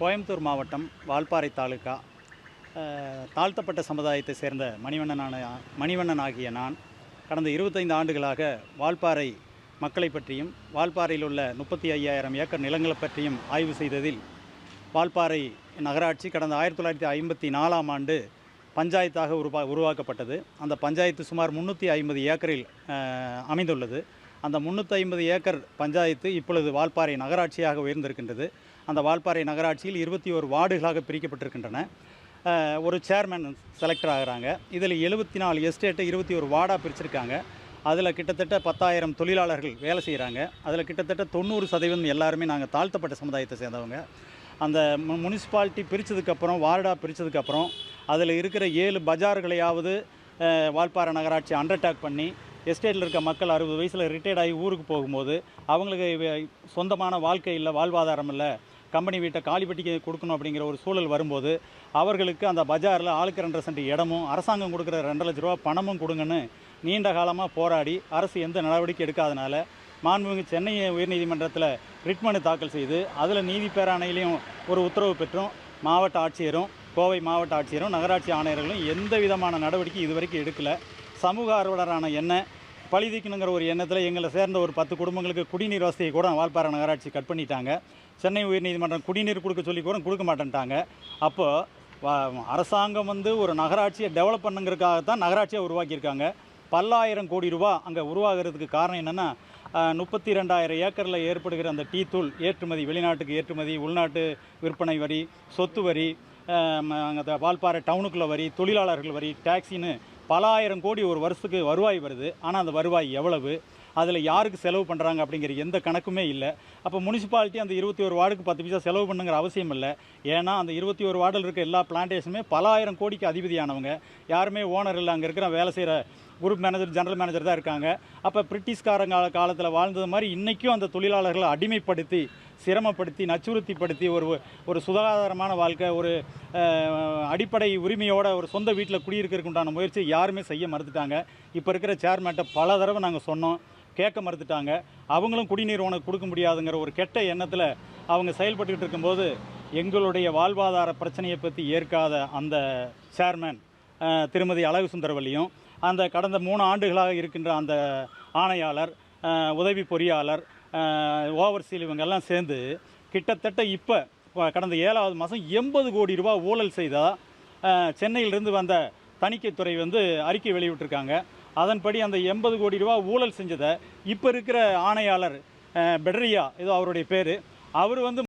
கோயம்புத்தூர் மாவட்டம் வால்பாறை தாலுகா தாழ்த்தப்பட்ட சமுதாயத்தை சேர்ந்த மணிவண்ணன் ஆகிய நான் கடந்த 25 ஆண்டுகளாக வால்பாறை மக்களை பற்றியும் வால்பாறையில் உள்ள 35,000 ஏக்கர் நிலங்களை பற்றியும் ஆய்வு செய்ததில் வால்பாறை நகராட்சி கடந்த 1954ஆம் ஆண்டு பஞ்சாயத்தாக உருவாக்கப்பட்டது. அந்த பஞ்சாயத்து சுமார் 350 ஏக்கரில் அமைந்துள்ளது. அந்த 350 ஏக்கர் பஞ்சாயத்து இப்பொழுது வால்பாறை நகராட்சியாக உயர்ந்திருக்கின்றது. அந்த வால்பாறை நகராட்சியில் 21 வார்டுகளாக பிரிக்கப்பட்டிருக்கின்றன. ஒரு சேர்மன் செலக்டர் ஆகிறாங்க. இதில் 74 எஸ்டேட்டை 21 வார்டாக பிரிச்சிருக்காங்க. அதில் கிட்டத்தட்ட 10,000 தொழிலாளர்கள் வேலை செய்கிறாங்க. அதில் கிட்டத்தட்ட 90% எல்லாருமே நாங்கள் தாழ்த்தப்பட்ட சமுதாயத்தை சேர்ந்தவங்க. அந்த முனிசிபாலிட்டி பிரித்ததுக்கப்புறம் வார்டாக பிரித்ததுக்கப்புறம் அதில் இருக்கிற 7 பஜார்களையாவது வால்பாறை நகராட்சி அண்டர்டேக் பண்ணி எஸ்டேட்டில் இருக்க மக்கள் 60 வயசில் ரிட்டையர்ட் ஆகி ஊருக்கு போகும்போது அவங்களுக்கு சொந்தமான வாழ்க்கை இல்லை, வாழ்வாதாரம் இல்லை, கம்பெனி வீட்டை காலிப்பட்டிக்கு கொடுக்கணும் அப்படிங்கிற ஒரு சூழல் வரும்போது அவர்களுக்கு அந்த பஜாரில் ஆளுக்கு 2.5 சென்ட் இடமும் அரசாங்கம் கொடுக்குற 2 லட்ச ரூபா பணமும் கொடுங்கன்னு நீண்ட காலமாக போராடி அரசு எந்த நடவடிக்கை எடுக்காதனால மாண்புமிகு சென்னை உயர்நீதிமன்றத்தில் ரிட் மனு தாக்கல் செய்து அதில் நீதி பேராணையிலையும் ஒரு உத்தரவு பெற்றும் மாவட்ட ஆட்சியரும் கோவை மாவட்ட ஆட்சியரும் நகராட்சி ஆணையர்களும் எந்த விதமான நடவடிக்கை இதுவரைக்கும் எடுக்கலை. சமூக ஆர்வலரான எண்ணெய் பழிதிக்கணுங்கிற ஒரு எண்ணத்தில் எங்களை சேர்ந்த ஒரு 10 குடும்பங்களுக்கு குடிநீர் வசதியை கூட வால்பாறை நகராட்சி கட் பண்ணிட்டாங்க. சென்னை உயர்நீதிமன்றம் குடிநீர் கொடுக்க சொல்லி கூட கொடுக்க மாட்டேன்ட்டாங்க. அப்போது அரசாங்கம் ஒரு நகராட்சியை டெவலப் பண்ணுங்கிறதுக்காகத்தான் நகராட்சியை உருவாக்கியிருக்காங்க. பல்லாயிரம் கோடி ரூபா அங்கே உருவாகிறதுக்கு காரணம் என்னென்னா 32,000 ஏக்கரில் ஏற்படுகிற அந்த டீ தூள் ஏற்றுமதி, வெளிநாட்டுக்கு ஏற்றுமதி, உள்நாட்டு விற்பனை வரி, சொத்து வரி, அங்கே வால்பாறை டவுனுக்குள்ளே வரி, தொழிலாளர்கள் வரி, டாக்ஸின்னு பல ஆயிரம் கோடி ஒரு வருஷத்துக்கு வருவாய் வருது. ஆனால் அந்த வருவாய் எவ்வளவு, அதில் யாருக்கு செலவு பண்ணுறாங்க அப்படிங்கிற எந்த கணக்குமே இல்லை. அப்போ முனிசிபாலிட்டி அந்த 21 வார்டுக்கு 10 பைசா செலவு பண்ணுங்கிற அவசியம் இல்லை. ஏன்னா அந்த 21 வார்டில் இருக்க எல்லா பிளான்டேஷனுமே பல ஆயிரம் கோடிக்கு அதிபதியானவங்க. யாருமே ஓனர் இல்லை, அங்கே இருக்கிற வேலை செய்கிற குரூப் மேனேஜர், ஜெனரல் மேனேஜர் தான் இருக்காங்க. அப்போ பிரிட்டிஷ்காரங்க காலத்தில் வாழ்ந்தது மாதிரி இன்றைக்கும் அந்த தொழிலாளர்களை அடிமைப்படுத்தி, சிரமப்படுத்தி, நச்சுறுத்திப்படுத்தி ஒரு சுகாதாரமான வாழ்க்கை, ஒரு அடிப்படை உரிமையோட ஒரு சொந்த வீட்டில் குடியிருக்கிறதுக்கு உண்டான முயற்சி யாருமே செய்ய மறுத்துட்டாங்க. இப்போ இருக்கிற சேர்மேட்டை பல தடவை நாங்கள் சொன்னோம், கேட்க மறுத்துட்டாங்க. அவங்களும் குடிநீர் உனக்கு கொடுக்க முடியாதுங்கிற ஒரு கெட்ட எண்ணத்தில் அவங்க செயல்பட்டுக்கிட்டு இருக்கும்போது எங்களுடைய வாழ்வாதார பிரச்சனையை பற்றி ஏற்காத அந்த சேர்மேன் திருமதி அழகு சுந்தரவல்லியும் அந்த கடந்த 3 ஆண்டுகளாக இருக்கின்ற அந்த ஆணையாளர், உதவி பொறியாளர், ஓவர்சீல் இவங்கெல்லாம் சேர்ந்து கிட்டத்தட்ட இப்போ கடந்த 7வது மாதம் 80 கோடி ரூபா ஊழல் செய்தால் சென்னையிலிருந்து வந்த தணிக்கைத்துறை அறிக்கை வெளியிட்டிருக்காங்க. அதன்படி அந்த 80 கோடி ரூபா ஊழல் செஞ்சதை இப்போ இருக்கிற ஆணையாளர் பெட்ரியா, ஏதோ அவருடைய பேர், அவர்